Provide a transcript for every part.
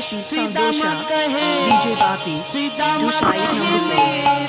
Ashish Sandosha, DJ Bati, do side number 4.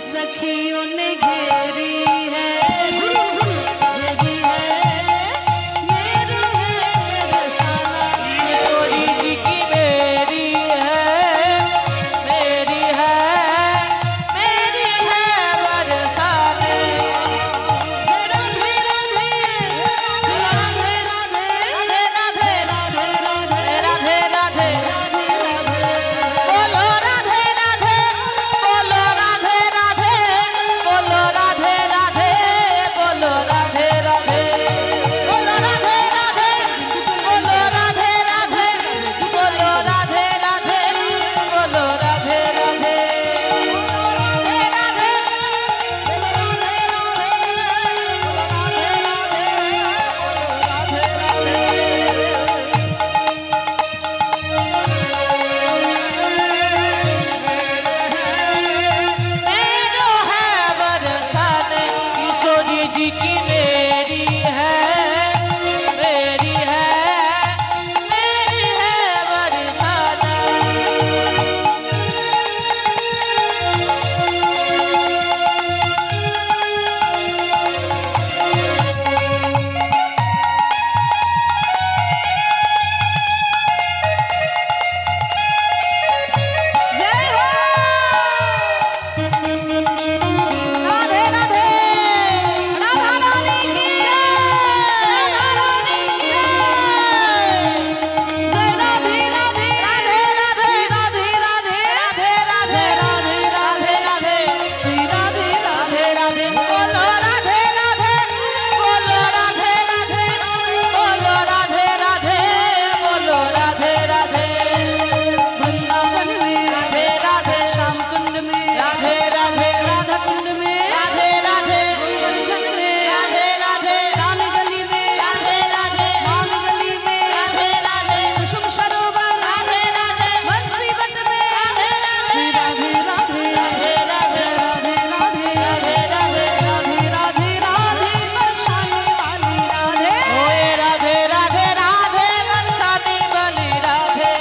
सखियों ने घेरी है, घेरी है मेरी है बरसाना। किशोरी जी की मेरी है, मेरी है, मेरी है बरसाने। राधे राधे राधे राधे राधे राधे राधे राधे राधे बोलो राधे राधे बोलो राधे राधे बोलो राधे राधे बोलो राधे राधे बोलो राधे राधे बोलो राधे राधे बोलो राधे राधे बोलो राधे राधे मेरो है बरसाने। किशोरी जी की मेरी है, मेरी है, मेरी है बरसाना। जय हो राधे राधे राधा रानी की राधा रानी की जय राधे राधे राधे राधे राधे राधे राधे राधे राधे राधे श्री राधे राधे राधे बोलो राधे राधे बोलो राधे राधे बोलो राधे राधे बोलो राधे राधे वृंदावन में राधे राधे श्याम कुंड में राधे राधे राधा कुंड में राधे राधे गोवर्धन में राधे राधे राम गली में राधे राधे माम गली में राधे राधे कुसुम सरोवर राधे राधे बंसी बट में राधे राधे राधे राधे राधे राधे राधे राधे राधे राधे राधे बरसाने वाली राधे ओए राधे राधे राधे बरसाने वाली राधे।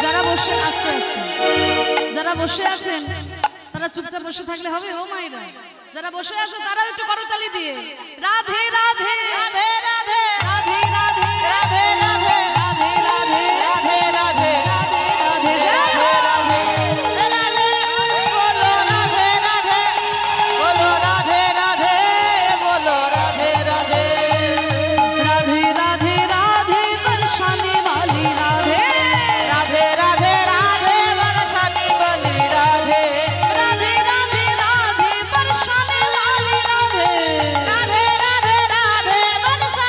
যারা বসে আছেন যারা বসে আছেন তারা চুপচাপ বসে থাকলে হবে ও মাইরা। যারা বসে আছে তারা একটু করতালি দিয়ে রাধে রাধে রাধে রাধে রাধে রাধে রাধে রাধে রাধে রাধে রাধে রাধে রাধে জয় हो রাধে রাধে बोलो राधे राधे बोलो राधे राधे बोलो राधे राधे राधे राधे राधे बरसाने वाली राधे राधे राधे राधे बरसाने वाली राधे राधे राधे राधे बरसाने वाली राधे राधे राधे राधे बरसाने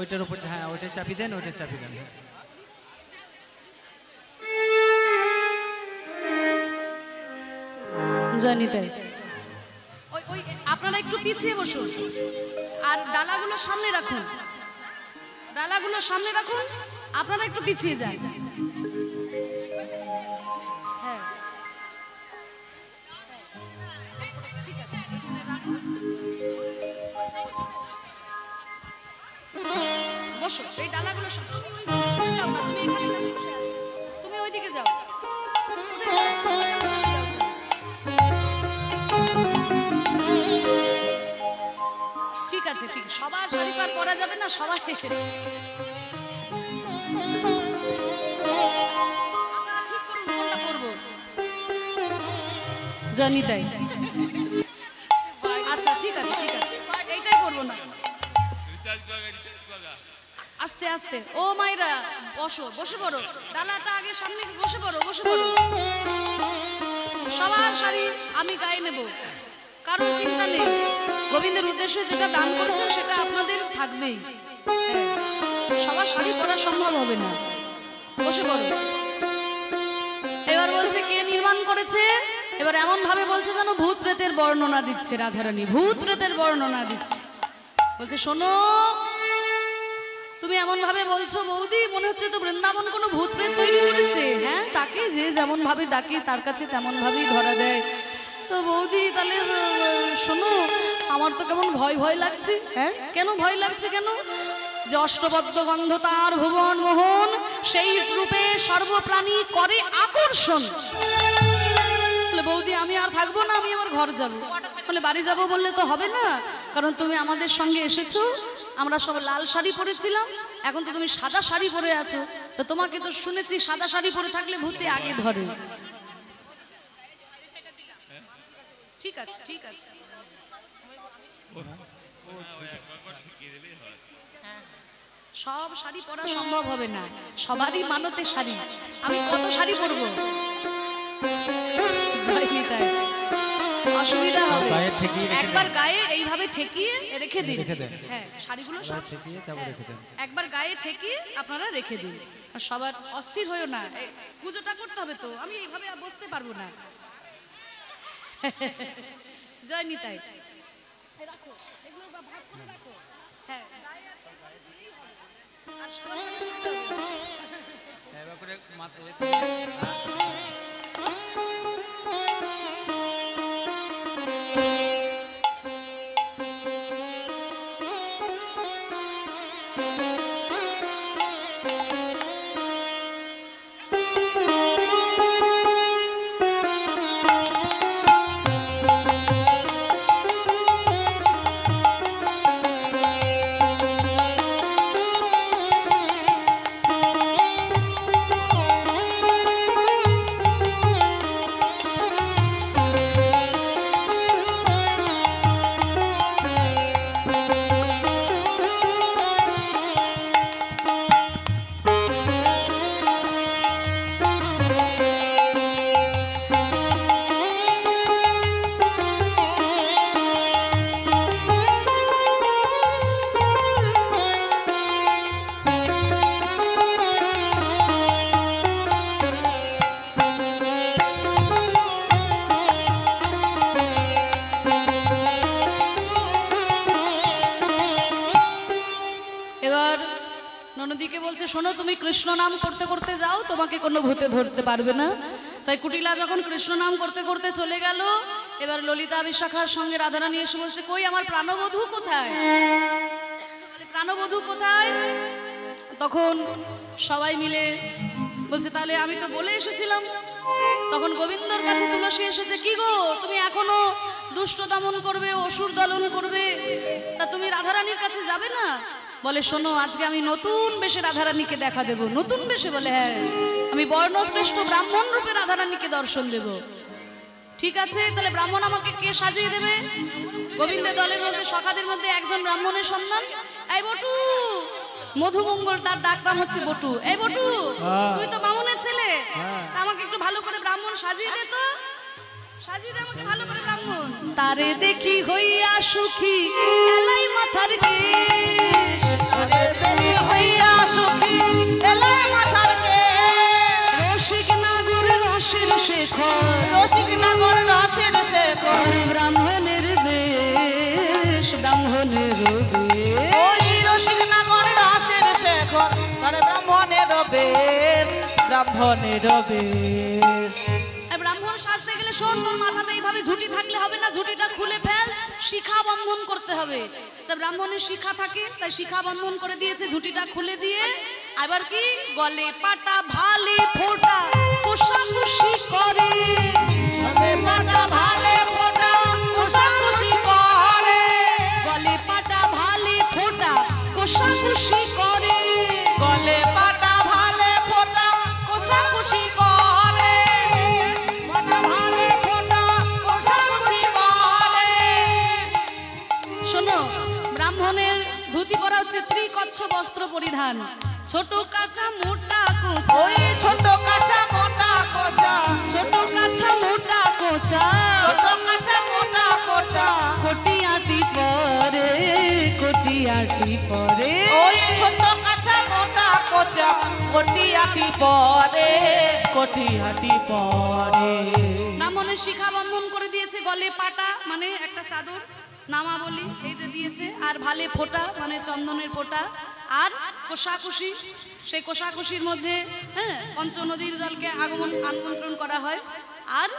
ওইটার উপর, হ্যাঁ ওইটা চাপি দেন, ওইটা চাপি দেন। জানি তাই। ওই আপনারা একটু পিছিয়ে বসুন আর ডালাগুলো সামনে রাখুন, ডালাগুলো সামনে রাখুন, আপনারা একটু পিছিয়ে যান। হ্যাঁ ঠিক আছে, বসো। এই ডালাগুলো যাও না, তুমি এখানে বসে আছো, তুমি ওইদিকে যাও। ঠিক আছে, ঠিক, সবার শাড়ি পার করা যাবে না, সবাই জানি তাই। আচ্ছা ঠিক আছে, ঠিক আছে, এইটাই করবো না। আস্তে আস্তে, ও মাইরা বসো, বসে পড়ো, ডালাটা আগে সামনে বসে পড়ো, বসে পড়ো। সবার শাড়ি আমি গায়ে নেব, কারো চিন্তা নেই। গোবিন্দের উদ্দেশ্যে যেটা দান করেছেন সেটা আপনাদের থাকবেই। সবার শাড়ি পরা সম্ভব হবে না, বসে পড়ো। এবার বলছে কে নির্মাণ করেছে, এবার এমন ভাবে বলছে যেন ভূত প্রেতের বর্ণনা দিচ্ছে রাধারানী, ভূত প্রেতের বর্ণনা দিচ্ছে। বলছে শোনো, তুমি এমন ভাবে বলছো বৌদি, মনে হচ্ছে তো বৃন্দাবন কোনো ভূত প্রেত তৈরি করেছে। হ্যাঁ, তাকে যে যেমন ভাবে ডাকে তার কাছে তেমন ভাবেই ধরা দেয়। তো বৌদি তাহলে শোনো, আমার তো কেমন ভয় ভয় লাগছে। হ্যাঁ, কেন ভয় লাগছে কেন? যে অষ্টবদ্ধ গন্ধ তার ভুবন মোহন, সেই রূপে সর্বপ্রাণী করে আকর্ষণ। বৌদি আমি আর থাকবো না, আমি আমার ঘর যাবো। বলে বাড়ি যাবো বললে তো হবে না, কারণ তুমি আমাদের সঙ্গে এসেছো, আমরা সব লাল শাড়ি পরেছিলাম, এখন তো তুমি সাদা শাড়ি পরে আছো, তো তোমাকে তো শুনেছি সাদা শাড়ি পরে থাকলে ভূতে আগে ধরে। ঠিক আছে, ঠিক আছে, সব শাড়ি পরা সম্ভব হবে না, সবারই মানতে শাড়ি। আমি কত শাড়ি পরবো, অসুবিধা হবে। একবার গায়ে এইভাবে ঠেকিয়ে রেখে দিন। হ্যাঁ, শাড়িগুলো সব একবার গায়ে ঠেকিয়ে আপনারা রেখে দিন। আর সবার অস্থির হয়েও না, পুজোটা করতে হবে তো, আমি এইভাবে বসতে পারবো না। জয় নিতাই, রাখো এগুলো ভাঁজ করে রাখো। হ্যাঁ, ননদীকে বলছে শোনো, তুমি কৃষ্ণ নাম করতে করতে যাও, তোমাকে কোনো ভূতে ধরতে পারবে না। তাই কুটিলা যখন কৃষ্ণ নাম করতে করতে চলে গেল, এবার ললিতা বিশাখার সঙ্গে রাধারানী এসে বলছে কই আমার প্রাণবধূ কোথায়, প্রাণবধূ কোথায়? তখন সবাই মিলে বলছে তাহলে আমি তো বলে এসেছিলাম। তখন গোবিন্দর কাছে তুলসী এসেছে, কি গো তুমি এখনো দুষ্ট দমন করবে, অসুর দলন করবে, তা তুমি রাধারানীর কাছে যাবে না? বলে শোনো, আজকে আমি নতুন বেশে রাধারানীকে দেখা দেব। নতুন বেশে? বলে হ্যাঁ, আমি বর্ণশ্রেষ্ঠ ব্রাহ্মণ রূপে রাধারানীকে দর্শন দেব। ঠিক আছে, তাহলে ব্রাহ্মণ আমাকে কে সাজিয়ে দেবে? গোবিন্দের দলের মধ্যে সখাদের মধ্যে একজন ব্রাহ্মণের সন্তান, এই বটু, মধুমঙ্গল তার ডাক নাম হচ্ছে বটু। এই বটু, তুই তো বামুনের ছেলে, আমাকে একটু ভালো করে ব্রাহ্মণ সাজিয়ে দে তো, সাজিয়ে দে আমাকে ভালো করে ব্রাহ্মণ। তারে দেখি হইয়া সুখী এলাই মাথার কেশ, ধনের বেশ। আর ব্রাহ্মণ সাজতে গেলে শোন, তোর মাথাতে এইভাবে ঝুঁটি থাকলে হবে না, ঝুঁটিটা খুলে ফেল, শিখা বন্ধন করতে হবে। তা ব্রাহ্মণের শিখা থাকে, তাই শিখা বন্ধন করে দিয়েছে, ঝুঁটিটা খুলে দিয়ে এবার কি গলে পাটা ভালে ফোঁটা কোষাকুষি করে, গলে পাটা ভালে ফোঁটা কোষাকুষি করে, গলে পাটা ভালে ফোঁটা কোষাকুষি করে, গলে পাটা ভালে ফোঁটা কোষাকুষি করে, পাটা ভালে ফোঁটা কোষাকুষি করে। শোনো, ব্রাহ্মণের ধুতি পরা হচ্ছে ত্রিকচ্ছ বস্ত্র পরিধান, ছোট কাঁচা মোটা কোঁচা, ওই ছোট কাঁচা মোটা কোঁচা, ছোট কাঁচা মোটা কোঁচা, ছোট কাঁচা মোটা কোঁচা, কোটিয়াটি পরে, কোটিয়াটি পরে, ওই ছোট কাঁচা মোটা কোঁচা, কোটিয়াটি পরে, কোটিয়াটি পরে। ব্রাহ্মণের শিখা বন্ধন করে দিয়েছে, গলে পাটা মানে একটা চাদর নামাবলি এই যে দিয়েছে, আর ভালে ফোঁটা মানে চন্দনের ফোঁটা, আর কোষাকুষি, সেই কোষাকুষির মধ্যে হ্যাঁ পঞ্চনদীর জলকে আগমন আমন্ত্রণ করা হয়, আর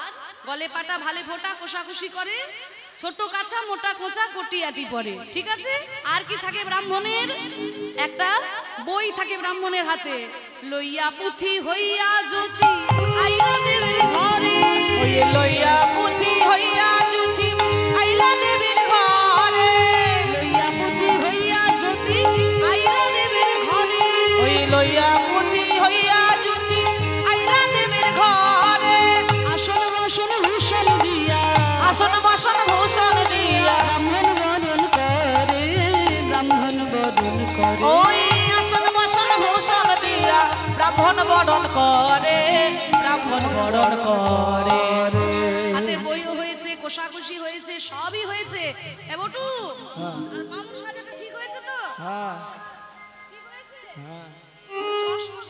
গলে পাটা ভালে ফোঁটা কোষাকুষি করে, ছোট কাঁচা মোটা কোঁচা কোটিয়াটি পরে। ঠিক আছে, আর কি থাকে ব্রাহ্মণের? একটা বই থাকে ব্রাহ্মণের হাতে, লইয়া পুঁথি হইয়া জ্যোতি আইলা দেবের ঘরে, ওই লইয়া পুঁথি হইয়া জুথি আইলা দেবীর ঘরে, লইয়া পুঁথি হইয়া জ্যোতি আইলা দেবের ঘরে, ওই লইয়া পুঁথি হইয়া জুথি আইলা দেবীর ঘরে, আসন বসন ভূষণ দিয়া, আসন বাসন ভূষণ দিয়া, ব্রাহ্মণ বরণ করে, ব্রাহ্মণ বরণ করে, ওই আসন বাসন ভূষণ দিয়া ব্রাহ্মণ বরণ করে, ব্রাহ্মণ বরণ করে। হাতের বইও হয়েছে, কোষাকুষি হয়েছে, সবই হয়েছে। এ বটু, আর বামুন সাজাটা ঠিক হয়েছে তো? হ্যাঁ ঠিক হয়েছে? হ্যাঁ চশমা।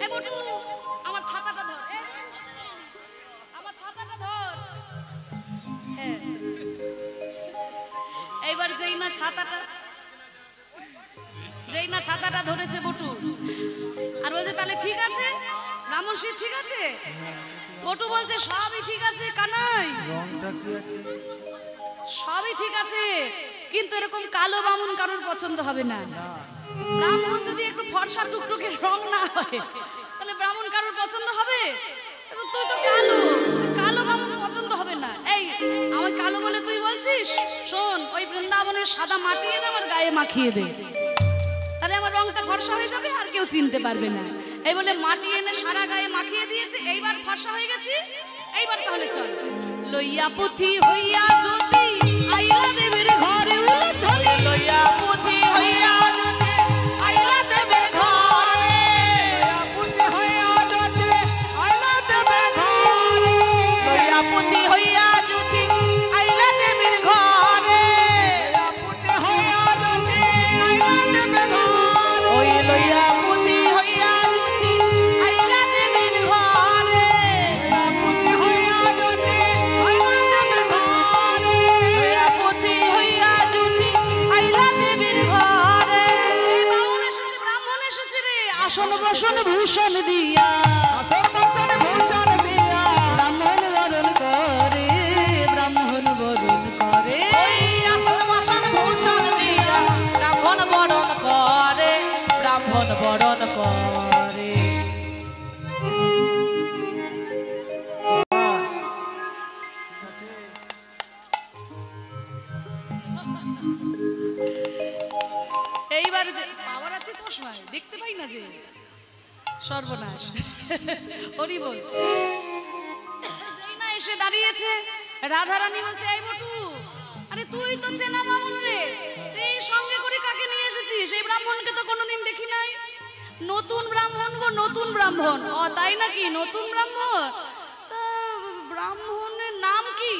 এ বটু, আমার ছাতাটা ধর, আমার ছাতাটা ধর। হ্যাঁ, এইবার যেই না ছাতাটা ধরেছে বটু, আর বলছে তাহলে ঠিক আছে ব্রাহ্মণ শিব, ঠিক আছে? বটু বলছে সবই ঠিক আছে কানাই, রংটা কি আছে? সবই ঠিক আছে, কিন্তু এরকম কালো বামুন কারোর পছন্দ হবে না। ব্রাহ্মণ যদি একটু ফর্সা টুকটুকে রং না হয় তাহলে ব্রাহ্মণ কারোর পছন্দ হবে? কিন্তু তুই তো কালো, কালো বামুন পছন্দ হবে না। এই আমার কালো বলে তুই বলছিস? শোন, ওই বৃন্দাবনের সাদা মাটি এনে আমার গায়ে মাখিয়ে দে, তাহলে আমার রংটা ফর্সা হয়ে যাবে, আর কেউ চিনতে পারবে না। এই বলে মাটি এনে সারা গায়ে মাখিয়ে দিয়েছে, এইবার ফর্সা হয়ে গেছি, এইবার তাহলে চল। লইয়া পুঁথি হইয়া জ্যোতি আইলা দেবের ঘরে, উলধ্বনি লইয়া পুঁথি হইয়া জুথি আইলা দেবীর ঘরে, পুঁথি হইয়া জুথি আইলা দেবীর ঘরে, লইয়া পুঁথি হইয়া জুথি আইলা দেবীর ঘরে, পুঁথি হইয়া জুথি আইলা দেবীর ঘরে, ওই লইয়া পুঁথি হইয়া জুথি আইলা দেবীর ঘরে, পুঁথি হইয়া জুথি আইলা দেবীর ঘরে, লইয়া পুঁথি হইয়া জুথি আইলা দেবীর ঘরে। ব্রাহ্মণ এসেছে, ব্রাহ্মণ এসেছে রে, আসন বসন ভূষণ দিয়া, আসন বাসন ভূষণ দিয়া, ব্রাহ্মণ বরণ করে, ব্রাহ্মণ বরণ করে, ওই আসন বাসন ভূষণ দিয়া ব্রাহ্মণ বরণ করে, ব্রাহ্মণ বরণ করে। এইবার যে পাওয়ার আছে চশমায় দেখতে পাই না যে, সর্বনাশ। হরি বল। যেই না এসে দাঁড়িয়েছে, রাধারানী বলছে এই বটু, আরে তুই তো চেনা বামুন রে, এই সঙ্গে করে কাকে নিয়ে এসেছিস? এই ব্রাহ্মণকে তো কোনোদিন দেখি নাই। নতুন ব্রাহ্মণ গো, নতুন ব্রাহ্মণ। ও তাই নাকি, নতুন ব্রাহ্মণ? তা ব্রাহ্মণের নাম কি?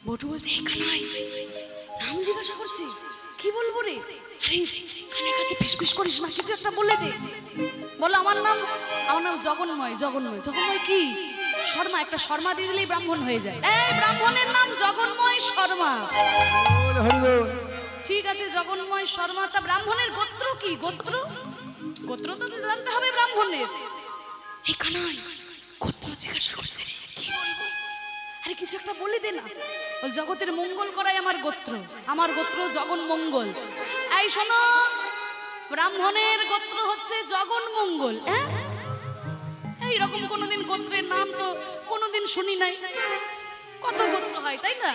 বটু বলছে এই কানাই, নাম জিজ্ঞাসা করছে, কি বলবো রে? আরে কানের কাছে ফিসফিস করিস না, কিছু একটা বলে দে। বলো আমার নাম জগন্ময়। জগন্ময়, জগন্ময় কি? শর্মা, একটা শর্মা দিয়ে দিলেই ব্রাহ্মণ হয়ে যায়। এই ব্রাহ্মণের নাম জগন্ময় শর্মা। হরি বল। ঠিক আছে, জগন্ময় শর্মা। তা ব্রাহ্মণের গোত্র কি? গোত্র গোত্র তো জানতে হবে ব্রাহ্মণের। এই কানাই গোত্র জিজ্ঞাসা করছে, কি বলবো? আরে কিছু একটা বলে দে না। বল জগতের মঙ্গল করাই আমার গোত্র, আমার গোত্র জগন মঙ্গল। এই শোনো, ব্রাহ্মণের গোত্র হচ্ছে জগন মঙ্গল। হ্যাঁ, এইরকম কোনোদিন গোত্রের নাম তো কোনোদিন শুনি নাই। কত গোত্র হয় তাই না?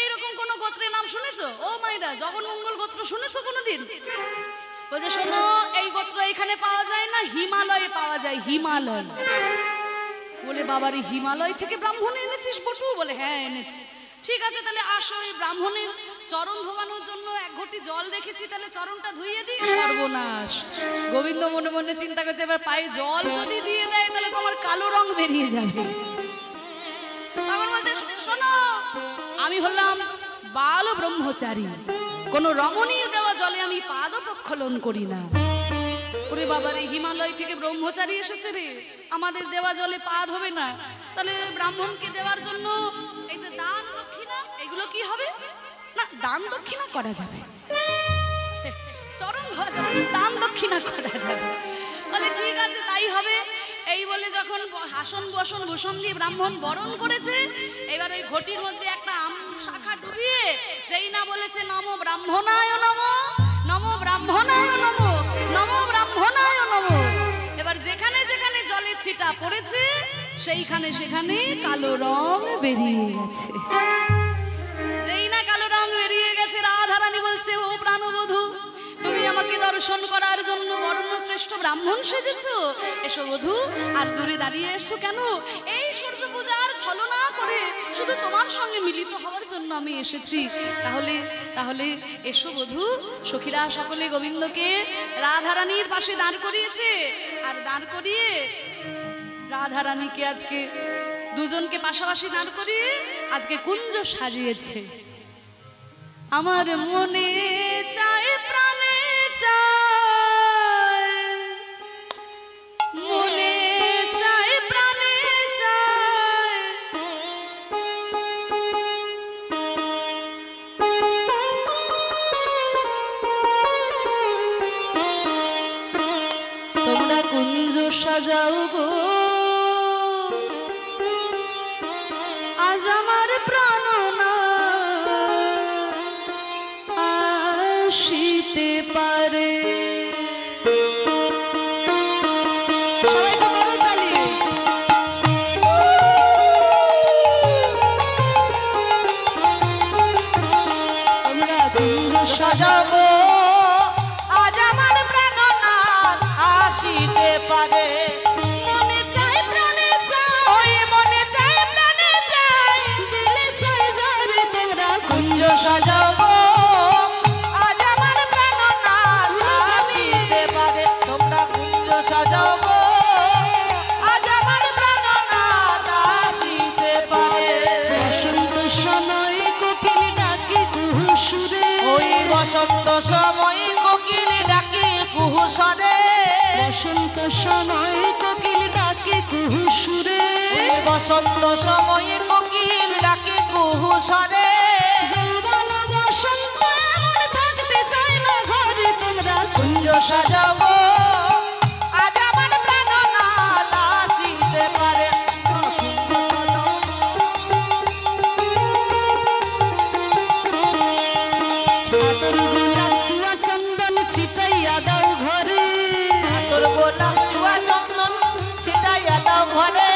এইরকম কোন গোত্রের নাম শুনেছো? ও মাইরা, জগন মঙ্গল গোত্র শুনেছো কোনোদিন? বলছে শোনো, এই গোত্র এখানে পাওয়া যায় না, হিমালয়ে পাওয়া যায়, হিমালয়। বলে বাবারে, হিমালয় থেকে ব্রাহ্মণ এনেছিস বটু? বলে হ্যাঁ এনেছি। ঠিক আছে, তাহলে আসো, এই ব্রাহ্মণের চরণ ধোয়ানোর জন্য এক ঘটি জল রেখেছি, তাহলে চরণটা ধুইয়ে দিই। সর্বনাশ! গোবিন্দ মনে মনে চিন্তা করছে, এবার পায়ে জল যদি দিয়ে দেয় তাহলে তোমার কালো রং বেরিয়ে যাবে। তখন বলছে শোনো, আমি হলাম বাল ব্রহ্মচারী, কোন রমণীর দেওয়া জলে আমি পাদ প্রক্ষালন করি না। ওরে বাবারে, হিমালয় থেকে ব্রহ্মচারী এসেছে রে, আমাদের দেওয়া জলে পাদ হবে না, তাহলে ব্রাহ্মণকে দেওয়ার জন্য এই যে দান দক্ষিণা, এগুলো কি হবে না? দান দক্ষিণা করা যাবে, চরণ ধোয়া যাবে, দান দক্ষিণা করা যাবে। বলে ঠিক আছে, তাই হবে। এই বলে যখন আসন বসন ভূষণ দিয়ে ব্রাহ্মণ বরণ করেছে, এবার ওই ঘটির মধ্যে একটা আম শাখা ডুবিয়ে যেই না বলেছে নমো ব্রাহ্মণায় নমো, নমো ব্রাহ্মণায় নমো, নমো ব্রাহ্মণায় নমো, এবার যেখানে যেখানে জলের ছিটা পড়েছে সেইখানে সেখানে কালো রং বেরিয়ে গেছে। যেই না কালো রং বেরিয়ে গেছে, রাধারানী বলছে, ও প্রাণবধূ, তুমি আমাকে দর্শন করার জন্য বর্ণ শ্রেষ্ঠ ব্রাহ্মণ সেজেছো, এসো বধূ। আর দূরে দাঁড়িয়ে এসো কেন? এই সূর্য পূজার ছলনা করে শুধু তোমার সঙ্গে মিলিত হওয়ার জন্য আমি এসেছি। তাহলে তাহলে এসো বধূ। সখীরা সকলে গোবিন্দকে রাধারানীর পাশে দাঁড় করিয়েছে, আর দাঁড় করিয়ে রাধারানীকে আজকে দুজনকে পাশাপাশি দাঁড় করিয়ে আজকে কুঞ্জ সাজিয়েছে। আমার মনে চায়, প্রাণে চায়, মনে চায়, প্রাণে চায়, তোমরা কুঞ্জ সাজাও গো, আজ আমার প্রাণনা আসিতে পারে। সবাই তো করো তালি। তোমরা কুঞ্জ সাজাবো, আজ আমার প্রাণনাথ আসিতে পারে। মনে চায়, প্রাণে চায়, ওই মনে চাই, প্রাণে চাই, দিলে চায় যারে তোমরা কুঞ্জ সাজাবো, আজ আমার প্রাণনাথ আসিতে পারে। তোমরা কুঞ্জ সাজাবো, আজ আমার প্রাণনাথ আসিতে পারে। বসন্ত সময় কোকিল ডাকে কুহু সুরে, ওই বসন্ত সময় কোকিল ডাকে কুহু স্বরে। বসন্ত সময় কোকিল ডাকে কুহু সুরে, ওই বসন্ত সময় কোকিল ডাকে কুহু স্বরে। যৌবন বসন্ত এমন থাকতে চায় না ঘরে, তোমরা কুঞ্জ সাজাবো, আজ আমার প্রাণনাথ আসিতে পারে। আতর গোলাপ ছুঁয়া চন্দন ছিটাইয়া দাও ঘরে, তোর গোলাপ চুয়া চন্দন ছিটাইয়া দাও ঘরে।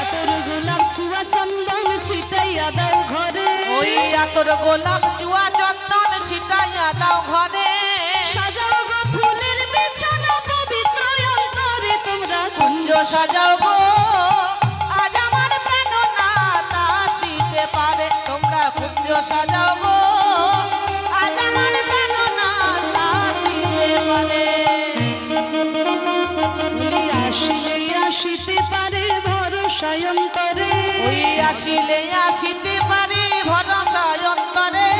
আতর গোলাপ ছুঁয়া চন্দন ছিটাইয়া দাও ঘরে, ওই আতর গোলাপ চুয়া চন্দন ছিটাইয়া দাও ঘরে। সাজাও গো ফুলের বিছানা পবিত্র অন্তরে, তোমরা কুঞ্জ সাজাও গো, আজ আমার প্রাণনাথ আসিতে পারে। তোমরা কুঞ্জ সাজাও গো, আজ আমার প্রাণনাথ আসিতে পারে। আসিলে আসিতে পারে ভরসায় অন্তরে, ওই আসিলে আসিতে পারে ভরসায় অন্তরে।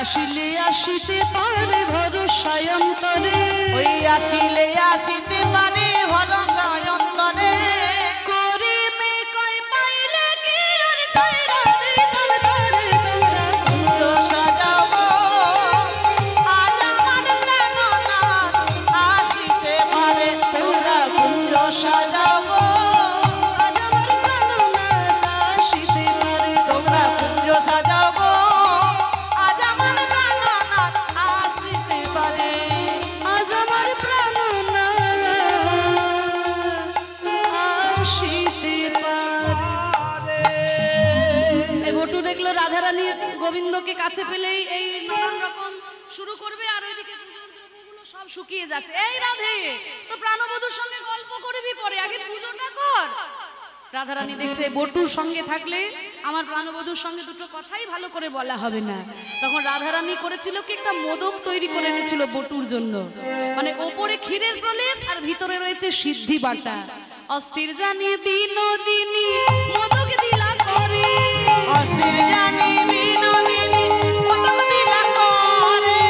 আসিলে আসিতে পারে ভরসায় অন্তরে, ওই আসিলে আসিতে পারে ভরসায় অন্তরে। করে মে কই পাইলে কি আর ছাইরা দিতাম তারে, তোমরা কুঞ্জ সাজাবো, আজ আমার প্রাণনাথ আসিতে পারে। কাছে পেলেই এই নানান রকম শুরু করবে, আর ওইদিকে পুজোর দ্রব্যগুলো সব শুকিয়ে যাচ্ছে। এই রাধে, তো প্রাণবধূর সঙ্গে গল্প করবি পরে, আগে পুজোটা কর। রাধারানী দেখছে বটুর সঙ্গে থাকলে আমার প্রাণবধূর সঙ্গে দুটো কথাই ভালো করে বলা হবে না। তখন রাধারানী করেছিল কি, একটা মোদক তৈরি করে এনেছিল বটুর জন্য, মানে ওপরে ক্ষীরের প্রলেপ আর ভিতরে রয়েছে সিদ্ধি বাটা। অস্থির জানি বিনোদিনী মোদক দিলা করে, অস্থির জানি বিনোদিনী মোদক দিলা করে,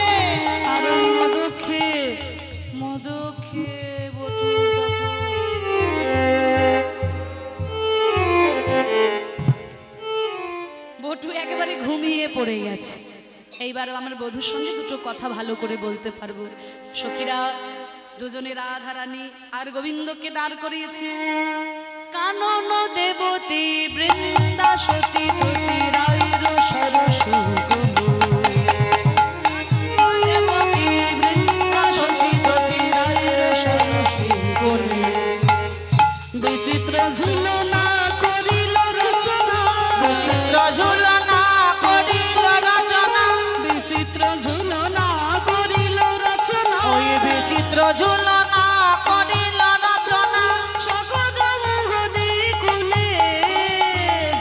আর ওই মোদক খেয়ে বটুর বটু একেবারে ঘুমিয়ে পড়ে গেছে। এইবার আমার বধূর সঙ্গে দুটো কথা ভালো করে বলতে পারবো। সখীরা দুজনে রাধারানী আর গোবিন্দকে দাঁড় করিয়েছে। কানন দেবতী বৃন্দা সতী তুতি রাইর সরস দেবতী বৃন্দা সতী তুতি রাইর সরস বিচিত্র ঝুলনা করিল রচনা, ঝুলনা করিল রচনা, বিচিত্র ঝুলনা করিল রচনা, ওই বিচিত্র ঝুলনা করিল রচনা, সকদ মোহনী কুলে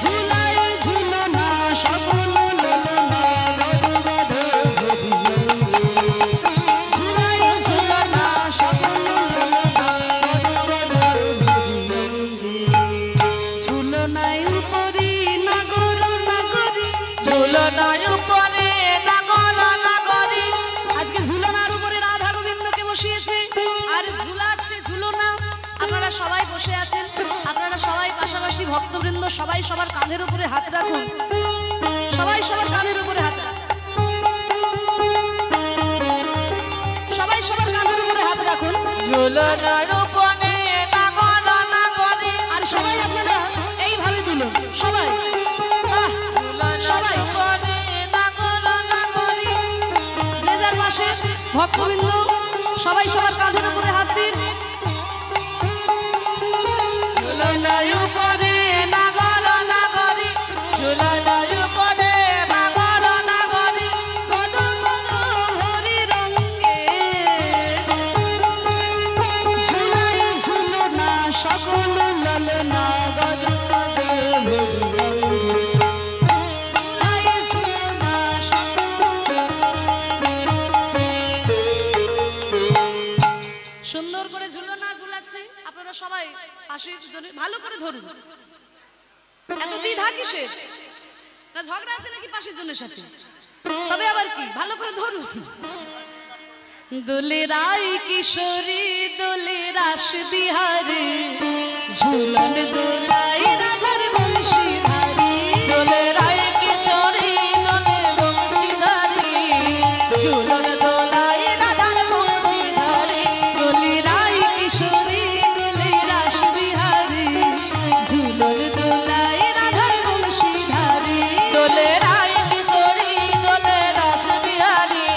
ঝুলাই ঝুলনা সকল ললনা গদ ঝুলাই ঝুলনা সকল ললনা গদ ঝুলনায় উপরি নাগর নাগরী, ঝুলনায় উপরে নাগর নাগরী, আজকে ঝুলনার উপরে রাধা গোবিন্দকে বসিয়েছে আর ঝুলাচ্ছে ঝুলনা। আপনারা সবাই বসে আছেন, আপনারা সবাই পাশাপাশি ভক্তবৃন্দ সবাই সবার কাঁধের উপরে হাত রাখুন, সবাই সবার কাঁধের উপরে হাত রাখুন, সবাই সবার কাঁধের উপরে হাত রাখুন। ঝুলনার উপরে নাগর নাগরী, আর সবাই আপনারা এইভাবে দিলেন সবাই, বাহ, সবাই উপরে নাগর নাগরী, যে যার পাশে ভক্তবৃন্দ সবাই সবার কাঁধের উপরে হাত দিন। ঝুলনায় উপরে নাগর নাগরী, ঝুলনায় উপরে নাগর নাগরী, কদম হরি রঙে ঝুলাই ঝুলনা সকল ললনা গদ ঝুলাই ঝুলনা সুন্দর করে ঝুলনা ঝুলাচ্ছে। আপনারা সবাই পাশের জন্য ভালো করে ধরুন। এত দ্বিধা কিসের? না ঝগড়া আছে নাকি পাশের জনের সাথে? তবে আবার কি, ভালো করে ধরুন। দোলে রাই কিশোরী দোলে রাস বিহারে ঝুলন দোলাই রাধার বংশীধারী, দোলে রায় কিশোরী দোলে বংশীধারী, ঝুলন দোলায় রাধার বংশীধারী, দোলে রাই কিশোরী দোলে রাস বিহারে ঝুলন দোলাই রাধার বংশীধারী, দোলে রায় কিশোরী দোলে রাস বিহারী,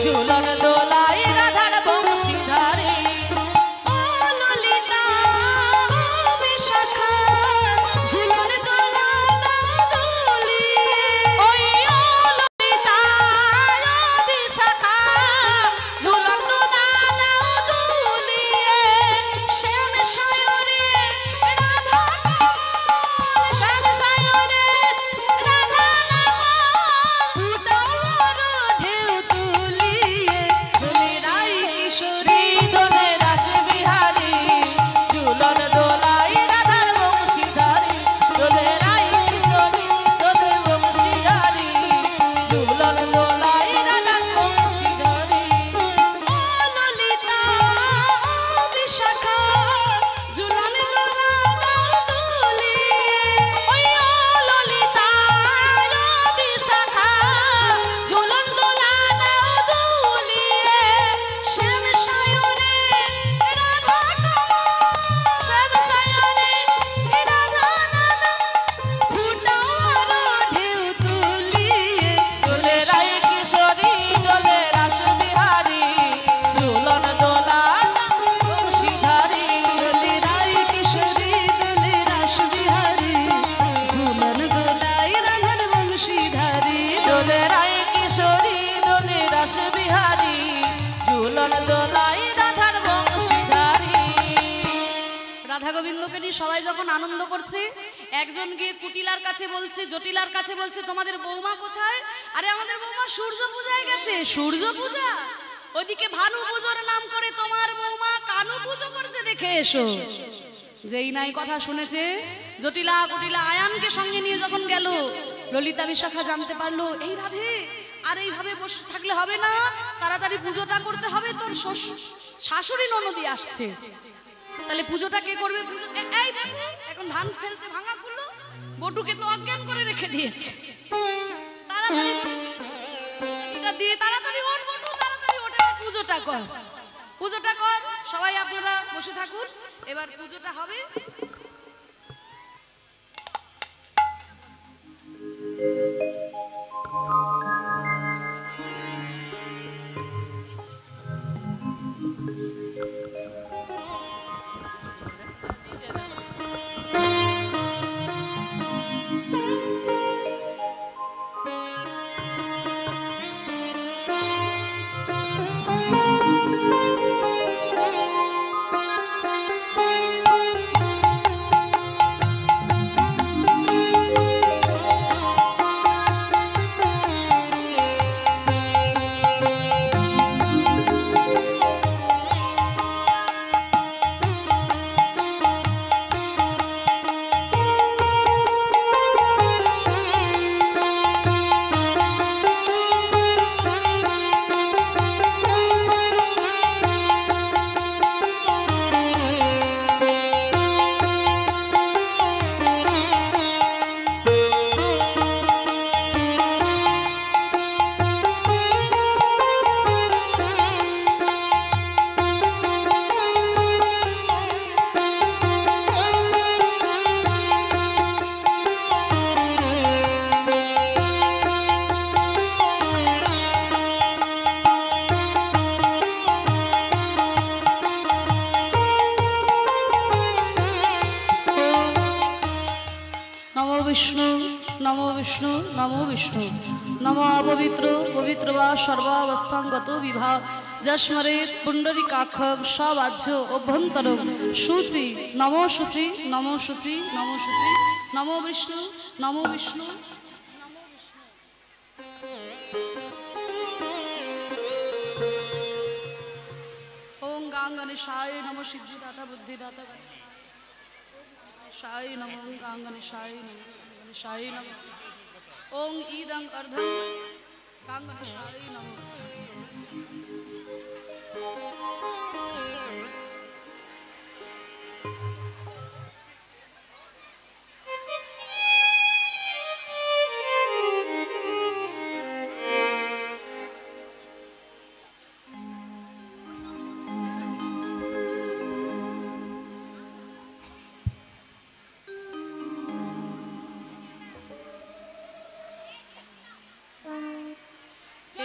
ঝুলন দোলায় রাধার বংশীধারী, ও ললিতা ও বিশাখা ঝুলন দোলা দোলি, ওই ও ললিতা ও বিশাখা, রাস বিহারী ঝুলন দোলাই রাধার বংশীধারী। রাধা গোবিন্দকে নিয়ে সবাই যখন আনন্দ করছে, একজন গিয়ে কুটিলার কাছে বলছে, জটিলার কাছে বলছে, তোমাদের বৌমা কোথায়? আরে আমাদের বৌমা সূর্য পূজায় গেছে। সূর্য পূজা? ওদিকে ভানু পুজোর নাম করে তোমার বৌমা কানু পুজো করছে, দেখে এসো। যেই নাই কথা শুনেছে, জটিলা কুটিলা আয়ানকে সঙ্গে নিয়ে যখন গেল, ললিতা বিশাখা জানতে পারলো এই রাধে আর এইভাবে বসে থাকলে হবে না, তাড়াতাড়ি পুজোটা করতে হবে, তোর শাশুড়ি ননদি আসছে। তাহলে পুজোটা কে করবে? এই এখন ধান ফেলতে ভাঙা করলো, বটুকে তো অজ্ঞান করে রেখে দিয়েছে। তাড়াতাড়ি এটা দিয়ে তাড়াতাড়ি ওঠ বটু, তাড়াতাড়ি ওঠে পুজোটা কর, পুজোটা কর। সবাই আপনারা বসে থাকুন, এবার পুজোটা হবে। नमो विष्णु नमो विष्णु नमो अपवित्र पवित्र वा सर्वावस्थांगत विभा जस्मरे पुंडरीकाक्षं सवाज्य अभ्यंतरं शुचि नमो शुचि नमो शुचि नमो शुचि नमो विष्णु नमो विष्णु ओम गणेशाय नमो सिद्धिदाता बुद्धिदाता गणेशाय नमो गणेशाय नमो गणेशाय नमो ओम ईदं अर्धं गणेशाय नमो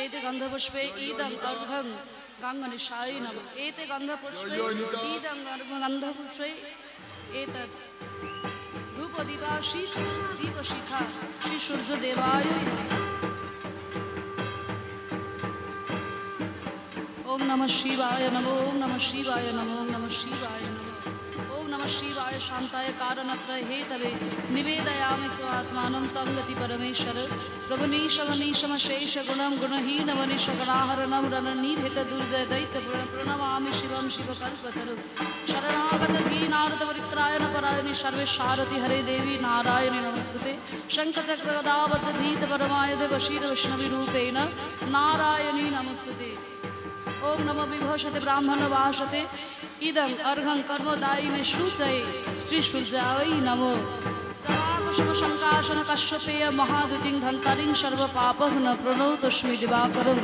एते गंधपुष्पे ईदं अर्घं गणेशाय नमः एते गंधपुष्पे ईदं गंधपुष्पे एतत् धूप दीपाशी दीप शिखा श्री सूर्य देवाय ओम नमः शिवाय नमो ओम नमः शिवाय नमो ओम नमः शिवाय नमो ओम नमः शिवाय शांताय कारणत्रय हेतवे निवेदयामि च आत्मानं तं गति परमेश्वर प्रभुनीशमनीशम शेष गुणं गुणहीन मनीषगणाहरणं रणनीधित दुर्जय दैत्य प्रणमामि शिवं शिवकल्पतरु शरणागत धीनारद परित्रायण परायणि सर्वेशारति हरे देवी नारायणि नमस्तुते शंखचक्र गदाबद्ध धीत परमायुध वशीर वैष्णवी रूपेण नारायणी नमस्तुते ओम नमो विभूषते ब्राह्मण वासते इदं अर्घं कर्मदायिने शुचये श्री सूर्याय नमो जवाकुसुम संकाशन कश्यपेय महादुतिं धन्तारिं सर्व पापहन प्रणतोऽस्मि दिवाकरं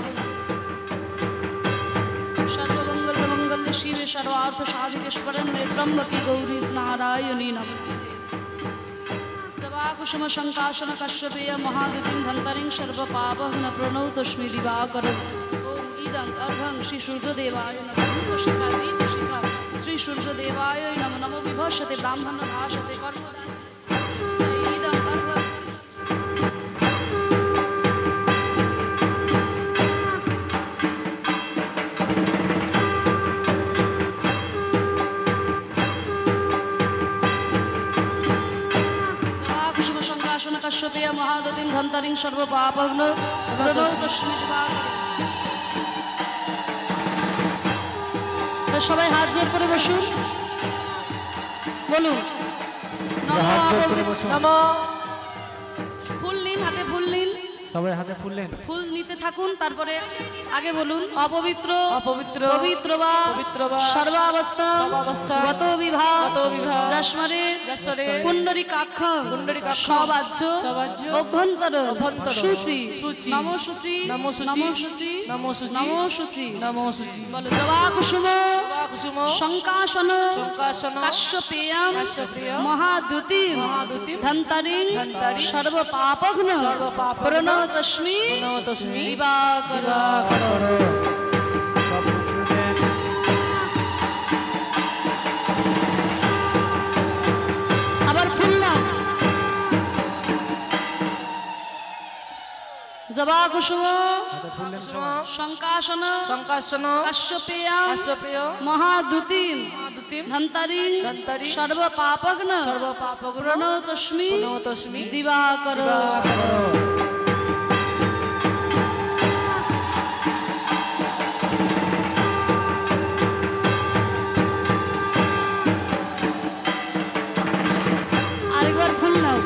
सर्वमंगल मंगल शिवे सर्वार्थ साधिके शरण्ये त्र्यंबके गौरी नारायणी नमस्ते जवाकुसुम संकाशन कश्यपेय महादुतिं धन्तारिं सर्व पापहन प्रणतोऽस्मि दिवाकरं अर्घं श्री सूर्यदेवाय नमः शिखा दीप शिखा श्री सूर्यदेवाय नमः नमो विभूषते ब्राह्मण भाषते कर्म কাশ্যপেয় মহাদতিম ধন্তারিং সর্ব পাপগ্ন প্রণতস্মি দিবাকরম। সবাই হাত জোর করে বসুন, বলুন নমো অপবিত্র। নমো ফুল নিন, হাতে ফুল নিন, সবাই হাতে ফুললেন। ফুল নিতে থাকুন। তারপরে আগে বলুন অপবিত্র অপবিত্র পবিত্র বা পবিত্র বা সর্বাবস্থা সর্বাবস্থা গত বিভাগ গত বিভাগ যস্মরে যস্মরে পুণ্ডরীকাক্ষ পুণ্ডরীকাক্ষ সবাহ্য সবাহ্য অভ্যন্তর অভ্যন্তর সূচি সূচি নমো সূচি নমো সূচি নমো সূচি নমো সূচি নমো সূচি। নমো সূচি বলো জবা কুসুম কুসুম শঙ্কাসন শঙ্কাসন কাশ্যপেয়ম কাশ্যপেয়ম মহাদ্যুতিম মহাদ্যুতিম ধন্তারিং ধন্তারিং সর্ব পাপঘ্ন সর্বপাপঘ্ন প্রণতস্মি প্রণতস্মি দিবাকরম। সব ফুললেন। আবার ফুল না, জবা কুসুম হাতে ফুললেন সবাই। শঙ্কাসন শঙ্কাসন কাশ্যপেয়ম কাশ্যপেয় মহাদ্যুতিম মহাদ্যুতিম ধন্তারিং ধন্তারিং সর্ব পাপঘ্ন সর্বপাপঘ্ন প্রণতস্মি প্রণতস্মি দিবাকরম। আরেকবার ফুল নাও,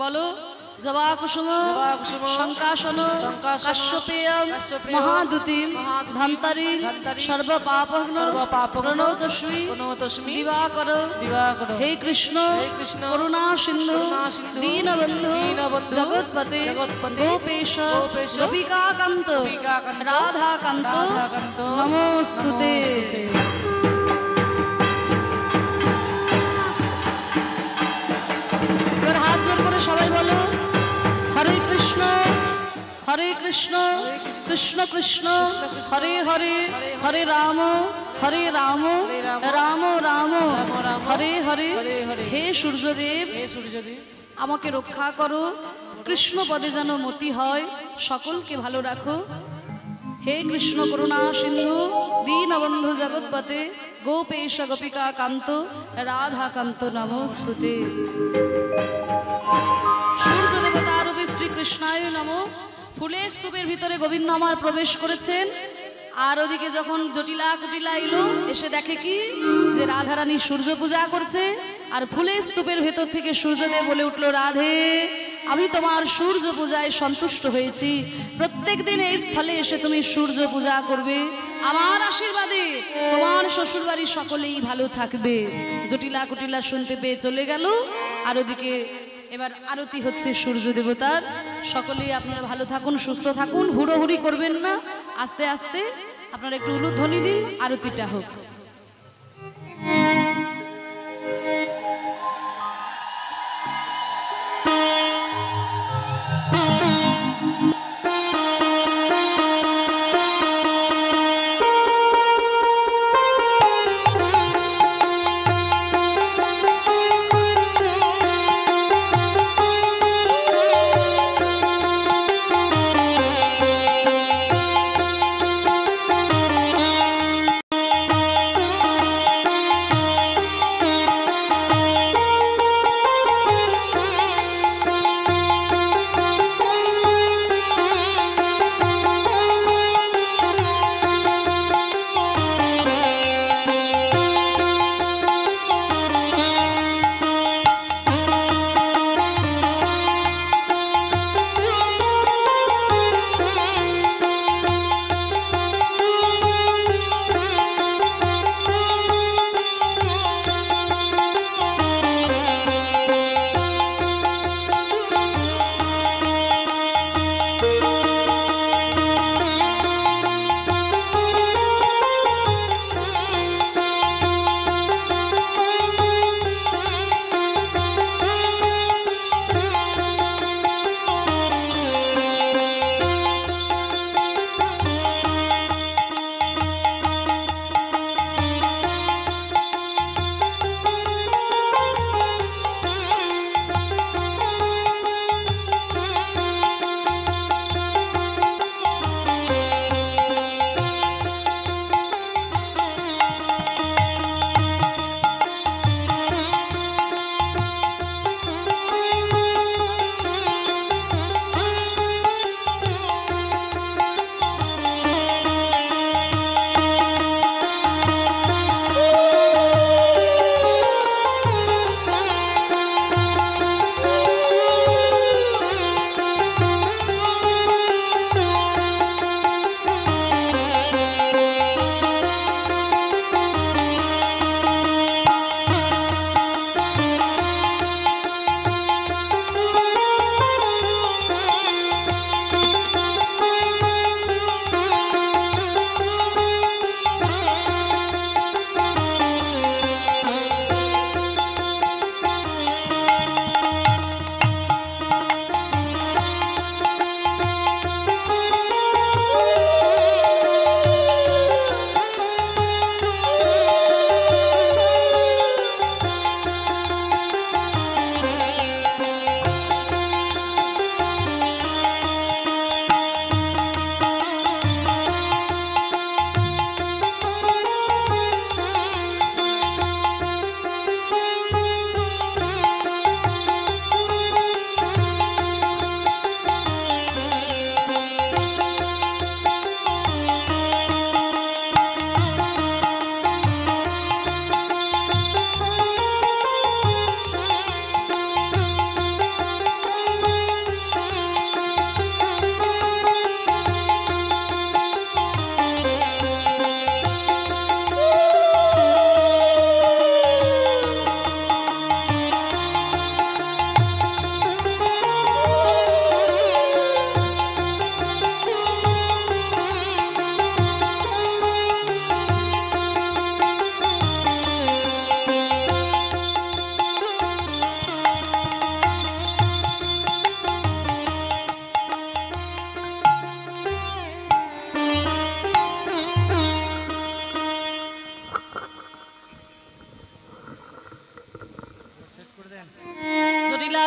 বলো জবা কুসুম জবা কুসুম শঙ্কাসন শঙ্কাসন কাশ্যপেয়ম কাশ্যপেয়ম মহাদ্যুতিম মহাদ্যুতিম ধন্তারিং ধন্তারিং সর্ব পাপঘ্ন সর্বপাপঘ্ন প্রণতস্মি প্রণতস্মি দিবাকরম। দিবাকরম। হে কৃষ্ণ হে কৃষ্ণ করুণা সিন্ধু করুণা সিন্ধু দীনবন্ধু দীনবন্ধু জগৎপতে জগৎপতে গোপেশ গোপেশ গোপিকাকান্ত গোপিকাকান্ত রাধাকান্ত রাধাকান্ত নমস্তুতে। এবার হাত জোর করে সবাই বলো হরে কৃষ্ণ হরে কৃষ্ণ কৃষ্ণ কৃষ্ণ হরে হরে হরে রাম হরে রাম রাম রাম হরে হরে। হে সূর্যদেব হে সূর্যদেব আমাকে রক্ষা করো, কৃষ্ণ পদে যেন মতি হয়, সকলকে ভালো রাখো। হে কৃষ্ণ করুণা সিন্ধু দীনবন্ধু জগৎপতে গোপেশ গোপিকা কান্ত রাধাকান্ত নমস্তুতে। সূর্য দেবতার রূপে শ্রীকৃষ্ণায় নমঃ। ফুলের স্তূপের ভিতরে গোবিন্দ আমার প্রবেশ করেছেন। আর ওদিকে যখন জটিলা কুটিলা এলো, এসে দেখে কি যে রাধারানী সূর্য পূজা করছে। আর ফুলের স্তূপের ভেতর থেকে সূর্যদেব বলে উঠল, রাধে আমি তোমার সূর্য পূজায় সন্তুষ্ট হয়েছি, প্রত্যেক দিন এই স্থলে এসে তুমি সূর্য পূজা করবে, আমার আশীর্বাদে তোমার শ্বশুর বাড়ির সকলেই ভালো থাকবে। জটিলা কুটিলা শুনতে পেয়ে চলে গেল। আর ওদিকে এবার আরতি হচ্ছে সূর্য দেবতার। সকলেই আপনারা ভালো থাকুন, সুস্থ থাকুন, হুড়োহুড়ি করবেন না, আস্তে আস্তে আপনারা একটু উলুধ্বনি দিন, আরতিটা হোক।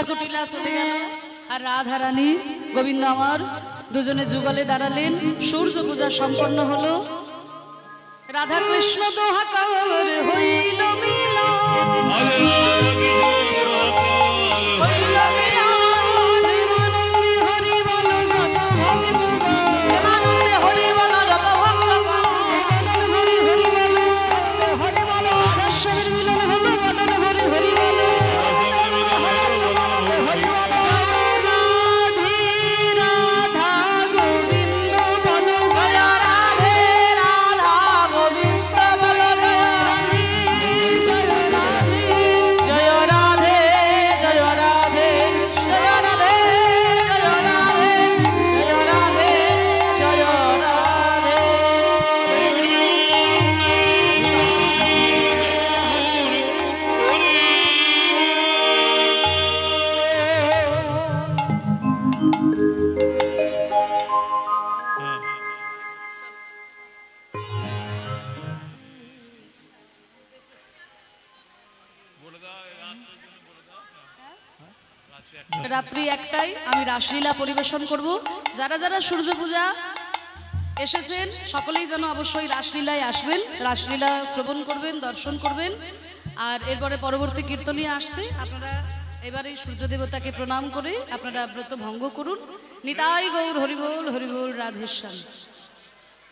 কুটিলা চলে গেল আর রাধা রানী গোবিন্দ আমার দুজনে যুগলে দাঁড়ালেন। সূর্য পূজা সম্পন্ন হলো। রাধা কৃষ্ণ দোহাকার হইল মিলন। প্রেমানন্দে হরি বল যত ভক্তগণ। প্রেমানন্দে হরি বল যত ভক্তগণ। বদন হরি হরি বল হরি বল। রাধাস্বামীর মিলন হলো বদন হরি হরি বল। রাত্রি 1টায় আমি রাসলীলা পরিবেশন করব। যারা যারা সূর্য পূজা এসেছেন সকলেই যেন অবশ্যই রাসলীলায় আসবেন, রাসলীলা শ্রবণ করবেন, দর্শন করবেন। আর এরপরে পরবর্তী কীর্তনী আসছে। আপনারা এবারে সূর্য দেবতাকে প্রণাম করে আপনারা ব্রত ভঙ্গ করুন। নিতাই গৌর হরিবোল হরিবোল রাধেশ্যাম।